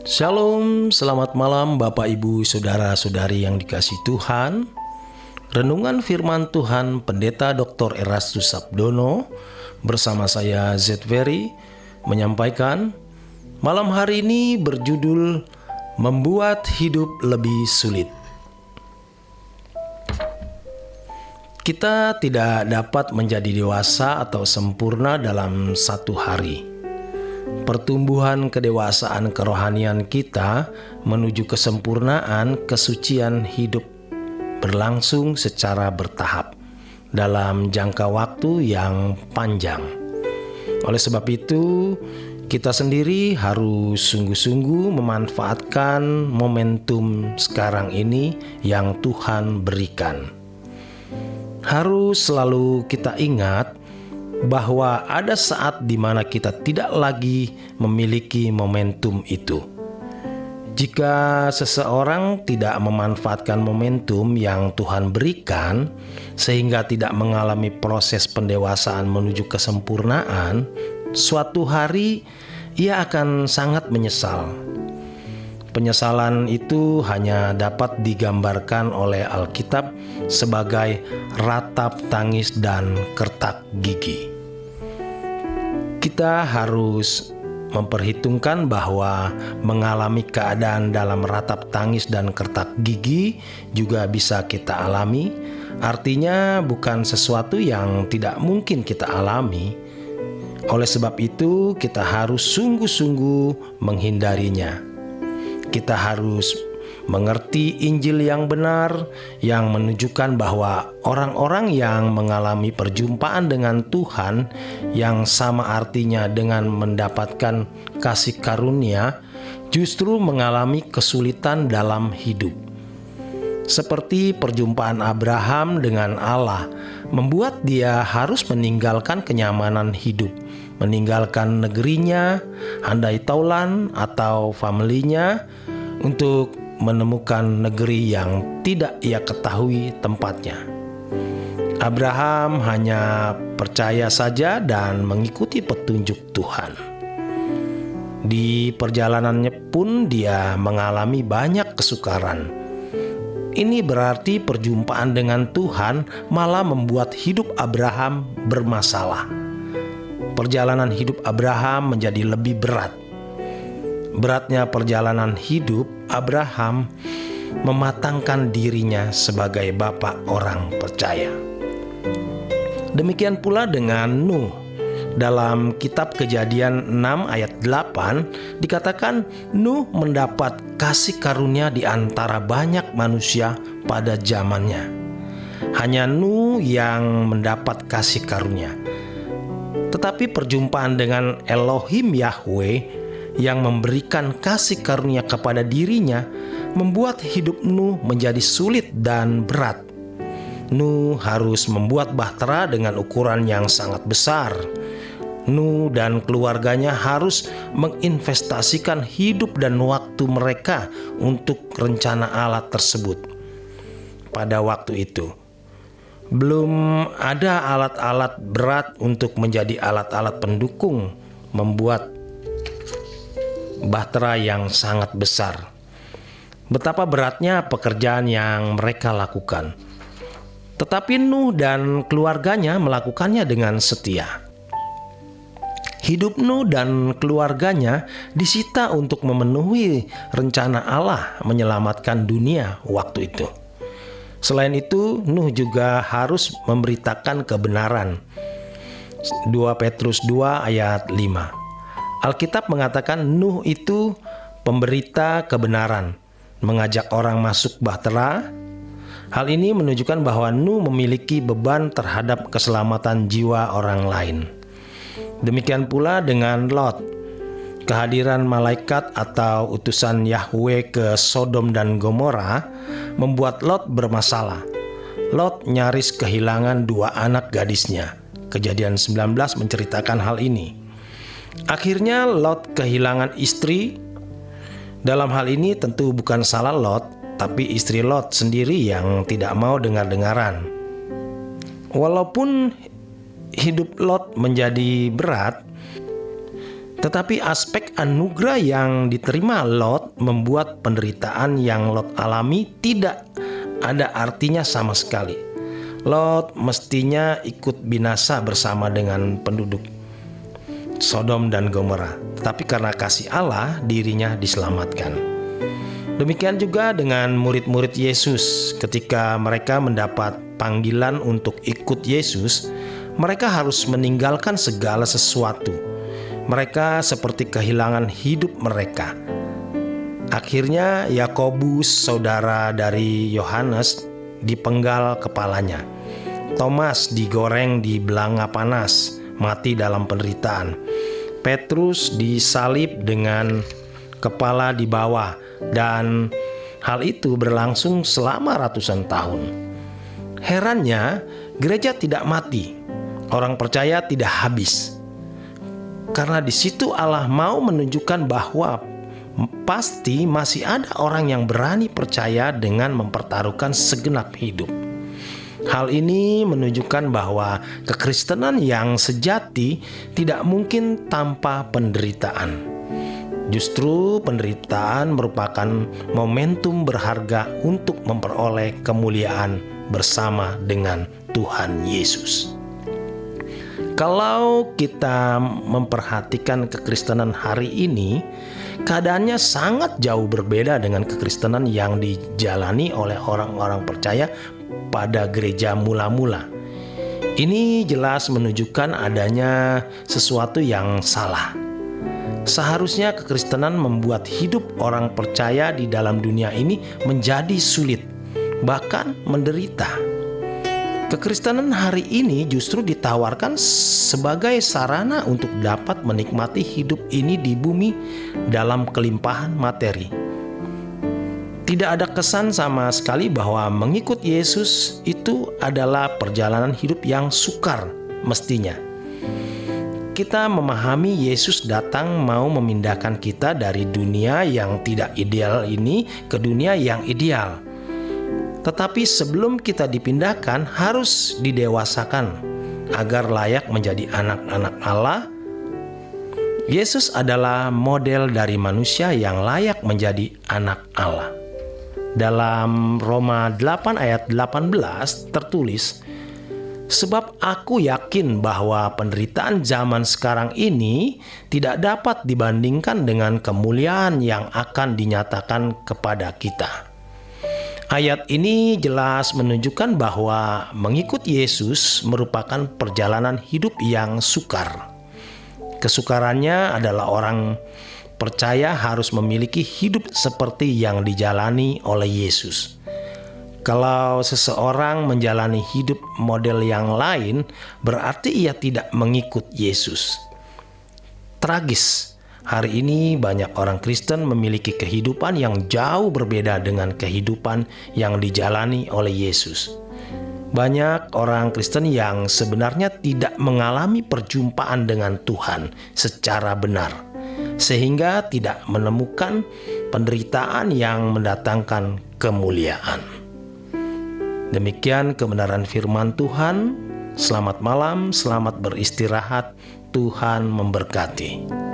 Shalom, selamat malam Bapak Ibu Saudara-saudari yang dikasihi Tuhan. Renungan firman Tuhan Pendeta Dr. Erastus Sabdono bersama saya Zetveri menyampaikan malam hari ini berjudul Membuat Hidup Lebih Sulit. Kita tidak dapat menjadi dewasa atau sempurna dalam satu hari. Pertumbuhan kedewasaan kerohanian kita menuju kesempurnaan kesucian hidup berlangsung secara bertahap dalam jangka waktu yang panjang. Oleh sebab itu, kita sendiri harus sungguh-sungguh memanfaatkan momentum sekarang ini yang Tuhan berikan. Harus selalu kita ingat bahwa ada saat di mana kita tidak lagi memiliki momentum itu. Jika seseorang tidak memanfaatkan momentum yang Tuhan berikan sehingga tidak mengalami proses pendewasaan menuju kesempurnaan, suatu hari ia akan sangat menyesal. Penyesalan itu hanya dapat digambarkan oleh Alkitab sebagai ratap tangis dan kertak gigi. Kita harus memperhitungkan bahwa mengalami keadaan dalam ratap tangis dan kertak gigi juga bisa kita alami. Artinya bukan sesuatu yang tidak mungkin kita alami. Oleh sebab itu kita harus sungguh-sungguh menghindarinya. Kita harus mengerti Injil yang benar yang menunjukkan bahwa orang-orang yang mengalami perjumpaan dengan Tuhan yang sama artinya dengan mendapatkan kasih karunia justru mengalami kesulitan dalam hidup. Seperti perjumpaan Abraham dengan Allah membuat dia harus meninggalkan kenyamanan hidup, meninggalkan negerinya, handai taulan atau familinya untuk menemukan negeri yang tidak ia ketahui tempatnya. Abraham hanya percaya saja dan mengikuti petunjuk Tuhan. Di perjalanannya pun dia mengalami banyak kesukaran. Ini berarti perjumpaan dengan Tuhan malah membuat hidup Abraham bermasalah. Perjalanan hidup Abraham menjadi lebih berat. Beratnya perjalanan hidup Abraham mematangkan dirinya sebagai bapak orang percaya. Demikian pula dengan Nuh. Dalam kitab Kejadian 6 ayat 8 dikatakan Nuh mendapat kasih karunia di antara banyak manusia pada zamannya. Hanya Nuh yang mendapat kasih karunia. Tetapi perjumpaan dengan Elohim Yahweh yang memberikan kasih karunia kepada dirinya membuat hidup Nuh menjadi sulit dan berat. Nuh harus membuat bahtera dengan ukuran yang sangat besar. Nuh dan keluarganya harus menginvestasikan hidup dan waktu mereka untuk rencana Allah tersebut. Pada waktu itu, belum ada alat-alat berat untuk menjadi alat-alat pendukung membuat bahtera yang sangat besar. Betapa beratnya pekerjaan yang mereka lakukan. Tetapi Nuh dan keluarganya melakukannya dengan setia. Hidup Nuh dan keluarganya disita untuk memenuhi rencana Allah menyelamatkan dunia waktu itu. Selain itu, Nuh juga harus memberitakan kebenaran. 2 Petrus 2 ayat 5. Alkitab mengatakan Nuh itu pemberita kebenaran, mengajak orang masuk bahtera. Hal ini menunjukkan bahwa Nuh memiliki beban terhadap keselamatan jiwa orang lain. Demikian pula dengan Lot. Kehadiran malaikat atau utusan Yahweh ke Sodom dan Gomora membuat Lot bermasalah. Lot nyaris kehilangan 2 anak gadisnya. Kejadian 19 menceritakan hal ini. Akhirnya Lot kehilangan istri. Dalam hal ini tentu bukan salah Lot, tapi istri Lot sendiri yang tidak mau dengar-dengaran. Walaupun hidup Lot menjadi berat, Tetapi aspek anugerah yang diterima Lot membuat penderitaan yang Lot alami tidak ada artinya sama sekali. Lot mestinya ikut binasa bersama dengan penduduk Sodom dan Gomora, tetapi karena kasih Allah dirinya diselamatkan. Demikian juga dengan murid-murid Yesus. Ketika mereka mendapat panggilan untuk ikut Yesus, mereka harus meninggalkan segala sesuatu. Mereka seperti kehilangan hidup mereka. Akhirnya Yakobus, saudara dari Yohanes, dipenggal kepalanya. Thomas digoreng di belanga panas, mati dalam penderitaan. Petrus disalib dengan kepala di bawah, dan hal itu berlangsung selama ratusan tahun. Herannya, gereja tidak mati, orang percaya tidak habis. Karena di situ Allah mau menunjukkan bahwa pasti masih ada orang yang berani percaya dengan mempertaruhkan segenap hidup. Hal ini menunjukkan bahwa kekristenan yang sejati tidak mungkin tanpa penderitaan. Justru penderitaan merupakan momentum berharga untuk memperoleh kemuliaan bersama dengan Tuhan Yesus. Kalau kita memperhatikan kekristenan hari ini, keadaannya sangat jauh berbeda dengan kekristenan yang dijalani oleh orang-orang percaya pada gereja mula-mula. Ini jelas menunjukkan adanya sesuatu yang salah. Seharusnya kekristenan membuat hidup orang percaya di dalam dunia ini menjadi sulit, bahkan menderita. Kekristenan hari ini justru ditawarkan sebagai sarana untuk dapat menikmati hidup ini di bumi dalam kelimpahan materi. Tidak ada kesan sama sekali bahwa mengikut Yesus itu adalah perjalanan hidup yang sukar mestinya. Kita memahami Yesus datang mau memindahkan kita dari dunia yang tidak ideal ini ke dunia yang ideal. Tetapi sebelum kita dipindahkan harus didewasakan agar layak menjadi anak-anak Allah. Yesus adalah model dari manusia yang layak menjadi anak Allah. Dalam Roma 8 ayat 18 tertulis, "Sebab aku yakin bahwa penderitaan zaman sekarang ini tidak dapat dibandingkan dengan kemuliaan yang akan dinyatakan kepada kita." Ayat ini jelas menunjukkan bahwa mengikut Yesus merupakan perjalanan hidup yang sukar. Kesukarannya adalah orang percaya harus memiliki hidup seperti yang dijalani oleh Yesus. Kalau seseorang menjalani hidup model yang lain, berarti ia tidak mengikut Yesus. Tragis. Hari ini banyak orang Kristen memiliki kehidupan yang jauh berbeda dengan kehidupan yang dijalani oleh Yesus. Banyak orang Kristen yang sebenarnya tidak mengalami perjumpaan dengan Tuhan secara benar, sehingga tidak menemukan penderitaan yang mendatangkan kemuliaan. Demikian kebenaran firman Tuhan. Selamat malam, selamat beristirahat. Tuhan memberkati.